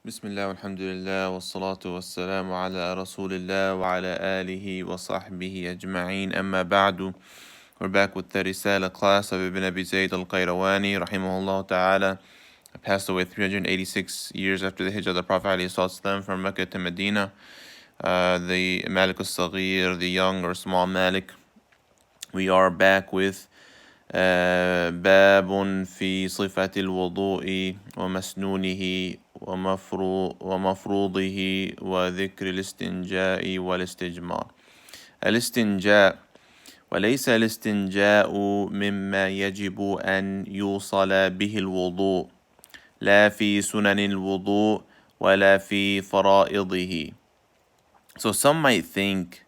بسم الله والحمد لله والصلاة والسلام على رسول الله وعلى آله وصحبه أجمعين أما بعد. We're back with the Risala class of Ibn Abi Zayd al-Qayrawani rahimahullah ta'ala. Passed away 386 years after the Hijrah of the Prophet ﷺ from Mecca to Medina. The Malik al-Saghir, the young or small Malik. We are back with باب في صفة الوضوء ومسنونه ومفروضه وذكر الاستنجاء والاستجمار. الاستنجاء وليس الاستنجاء مما يجب أن يوصل به الوضوء لا في سنن الوضوء ولا في فرائضه. So some might think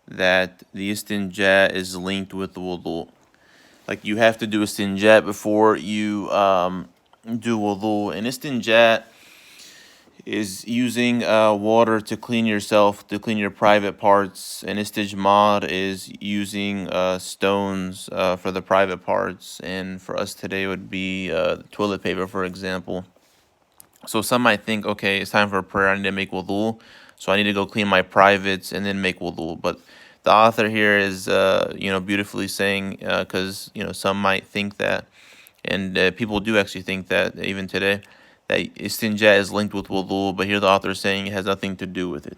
that the istinja is linked with the wudu. Like you have to do istinja before you do wudu. And istinja is using water to clean yourself, to clean your private parts. And istijmar is using stones for the private parts. And for us today would be toilet paper, for example. So some might think, okay, it's time for prayer, I need to make wudu. So I need to go clean my privates and then make wudu. But the author here is, beautifully saying, because, some might think that, and people do actually think that even today, that istinja is linked with wudu, but here the author is saying it has nothing to do with it.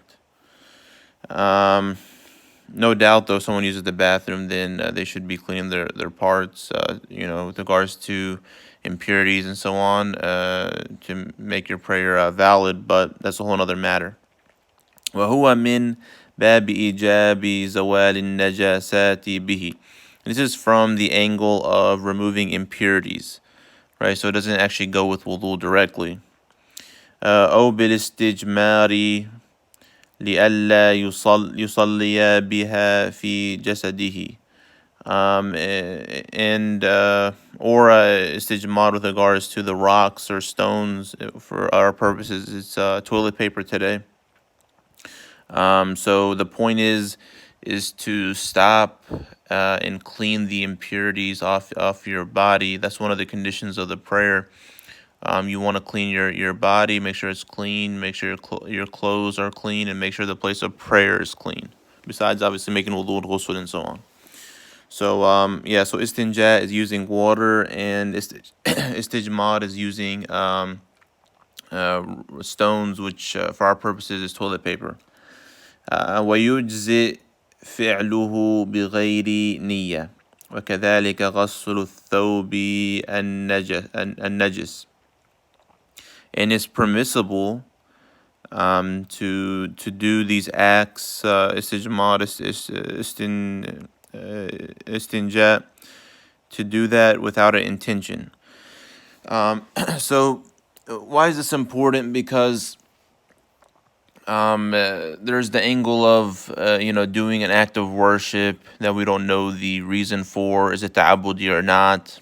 No doubt, though, if someone uses the bathroom, then they should be cleaning their parts, with regards to impurities and so on, to make your prayer valid, but that's a whole other matter. وهو من باب إيجاب زوال النجاسات به. This is from the angle of removing impurities, right? So it doesn't actually go with wudu directly. أو بالاستجمار لئلا يصلي بها في جسده. Or istijmar with regards to the rocks or stones. For our purposes, it's toilet paper today. So the point is to stop and clean the impurities off your body. That's one of the conditions of the prayer. You want to clean your body, make sure it's clean, make sure your clothes are clean, and make sure the place of prayer is clean. Besides, obviously, making wudu, ghusl, and so on. So, so istinja is using water, and istijmar is using stones, which for our purposes is toilet paper. ويجزئ فعله بغير نية وكذلك غسل الثوب النجس. And it's permissible to do these acts, istijmar, istinja, to do that without an intention. So why is this important? Because there's the angle of doing an act of worship that we don't know the reason for. Is it ta'abudi or not?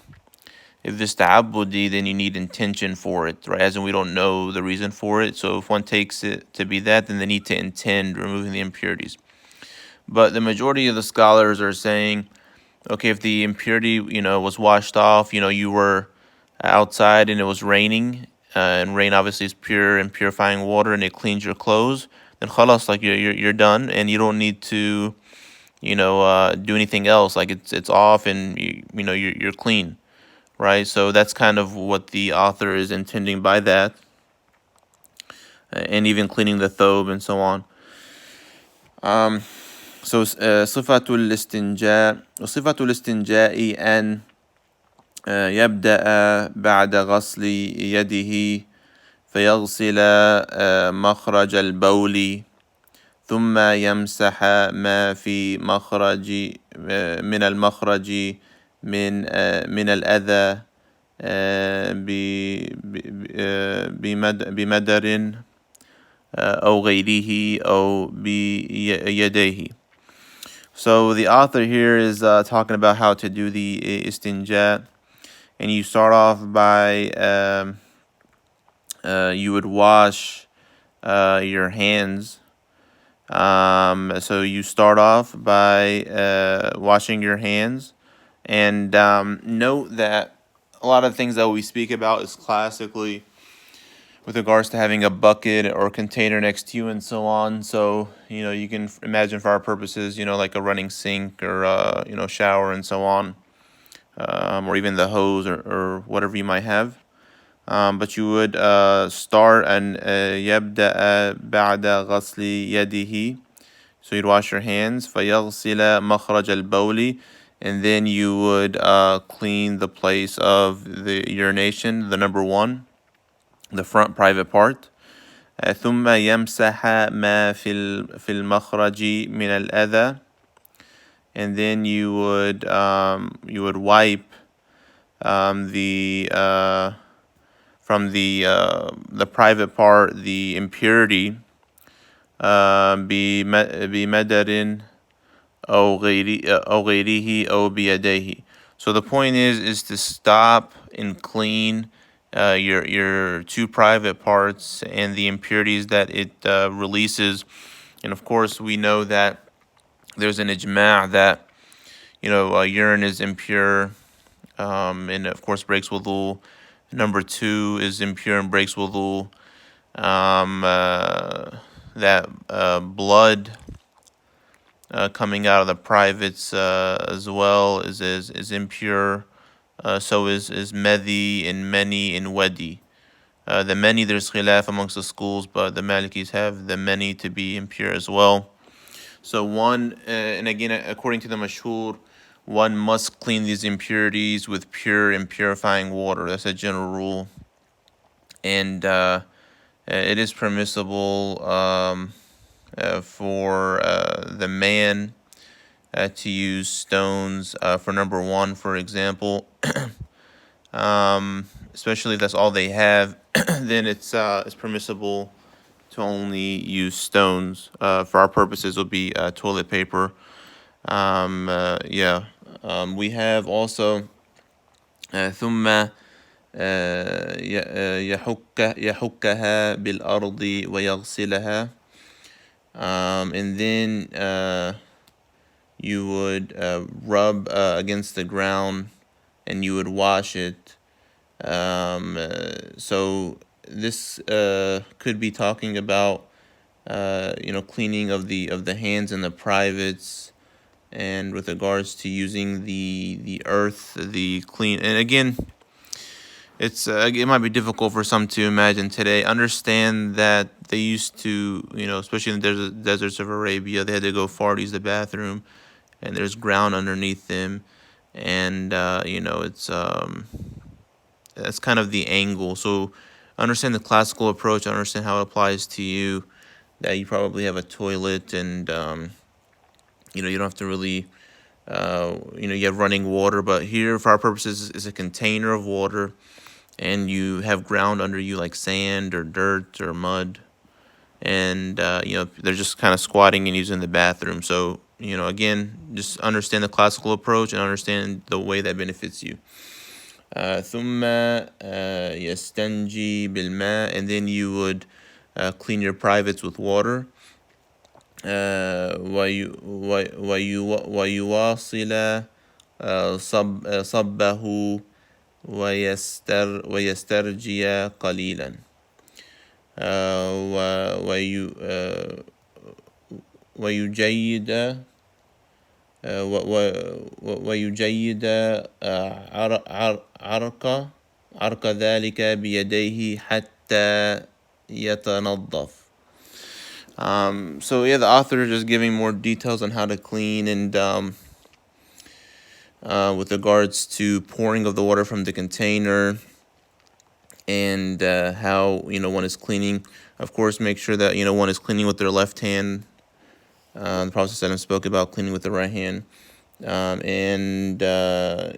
If it's ta'abudi, then you need intention for it, right? As in, we don't know the reason for it. So if one takes it to be that, then they need to intend removing the impurities. But the majority of the scholars are saying, okay, if the impurity, was washed off, you were outside and it was raining, and rain obviously is pure and purifying water, and it cleans your clothes, then khalas, like you're done, and you don't need to, do anything else. Like it's off, and you're clean, right? So that's kind of what the author is intending by that, and even cleaning the thobe and so on. So صفة الاستنجاء أن يبدأ بعد غسل يده فيغسل مخرج البول ثم يمسح ما في مخرج من المخرج من الأذى بمدر أو غيره أو بيديه. So the author here is talking about how to do the istinja. And you start off by, you would wash your hands. So you start off by washing your hands. And note that a lot of things that we speak about is classically with regards to having a bucket or container next to you and so on. So, you can imagine for our purposes, like a running sink or, shower and so on, or even the hose or whatever you might have. But you would start and يبدأ بعد غسل يده. So you'd wash your hands. فيغسل مخرج البول. And then you would clean the place of the urination, the number one, the front private part. ثم يمسح ما في المخرج من الأذى. And then you would wipe from the private part, the impurity, بمدر أو غيره أو بيديه. So the point is to stop and clean your two private parts and the impurities that it releases. And of course, we know that there's an ijma' that urine is impure, and of course breaks wudu. Number two is impure and breaks wudu. That blood coming out of the privates as well is impure. So is medhi and many and wadi. The many, there's khilaf amongst the schools, but the Malikis have the many to be impure as well. So one, and again, according to the mashhur, one must clean these impurities with pure and purifying water. That's a general rule. And it is permissible for the man to use stones for number one, for example. Especially if that's all they have, then it's permissible to only use stones. For our purposes, will be toilet paper. We have also ثم يحكها بالأرض ويغسلها. And then you would rub against the ground and you would wash it. So this could be talking about cleaning of the hands and the privates, and with regards to using the earth, the clean. And again, it might be difficult for some to imagine today. Understand that they used to, especially in the deserts of Arabia, they had to go far to use the bathroom, and there's ground underneath them, and it's that's kind of the angle. So understand the classical approach, understand how it applies to you, that you probably have a toilet and you don't have to really you have running water, but here for our purposes is a container of water, and you have ground under you like sand or dirt or mud, and they're just kind of squatting and using the bathroom. So again, just understand the classical approach and understand the way that benefits you. ثم يستنجي بالماء, and then you would clean your privates with water. ويواصل صبه ويسترجي قليلا. ويجيد عرق ذلك بيديه حتى يتنظف. So the author is just giving more details on how to clean, and with regards to pouring of the water from the container, and how one is cleaning. Of course, make sure that one is cleaning with their left hand. The Prophet ﷺ spoke about cleaning with the right hand.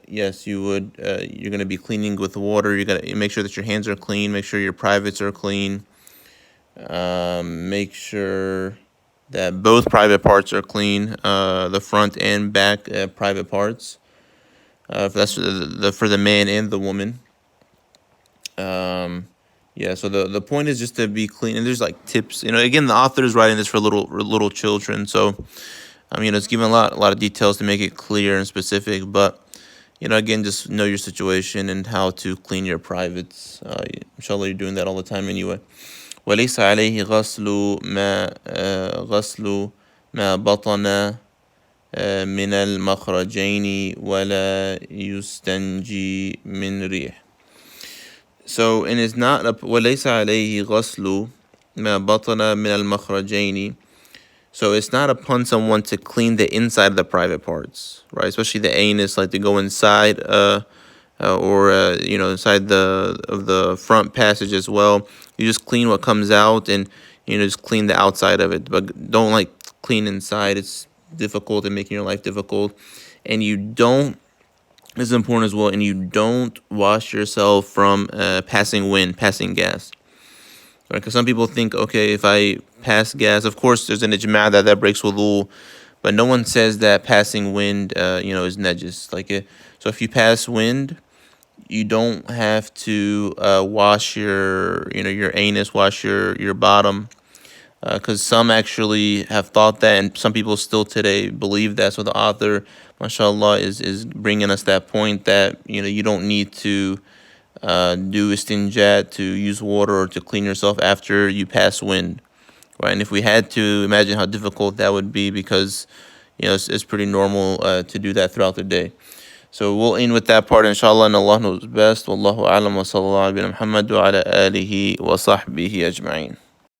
Yes, you're going to be cleaning with water. You got to make sure that your hands are clean. Make sure your privates are clean. Make sure that both private parts are clean, the front and back private parts. That's for the man and the woman. So the point is just to be clean, and there's like tips. Again, the author is writing this for little children, so it's given a lot of details to make it clear and specific. But again, just know your situation and how to clean your privates. Inshallah, you're doing that all the time anyway. وليس عليه غسل ما بطن من المخرجين ولا يستنجي من ريح. So, and it's not وليس عليه غسل ما بطن من المخرجين. So it's not upon someone to clean the inside of the private parts, right? Especially the anus, like to go inside, or inside the front passage as well. You just clean what comes out, and just clean the outside of it, but don't like clean inside. It's difficult and making your life difficult. And you don't. This is important as well. And you don't wash yourself from passing wind, passing gas. Right? Because some people think, okay, if I pass gas, of course there's an ijma' that breaks wudu, but no one says that passing wind, is najis. So if you pass wind, you don't have to wash your anus, wash your bottom, because some actually have thought that, and some people still today believe that. So the author, mashallah, is bringing us that point that you don't need to do istinja, to use water or to clean yourself after you pass wind, right? And if we had to, imagine how difficult that would be, because it's pretty normal to do that throughout the day. So we'll end with that part, inshallah, and Allah knows best. Wallahu a'lam wa sallallahu ala Muhammad wa ala alihi wa sahbihi ajma'in.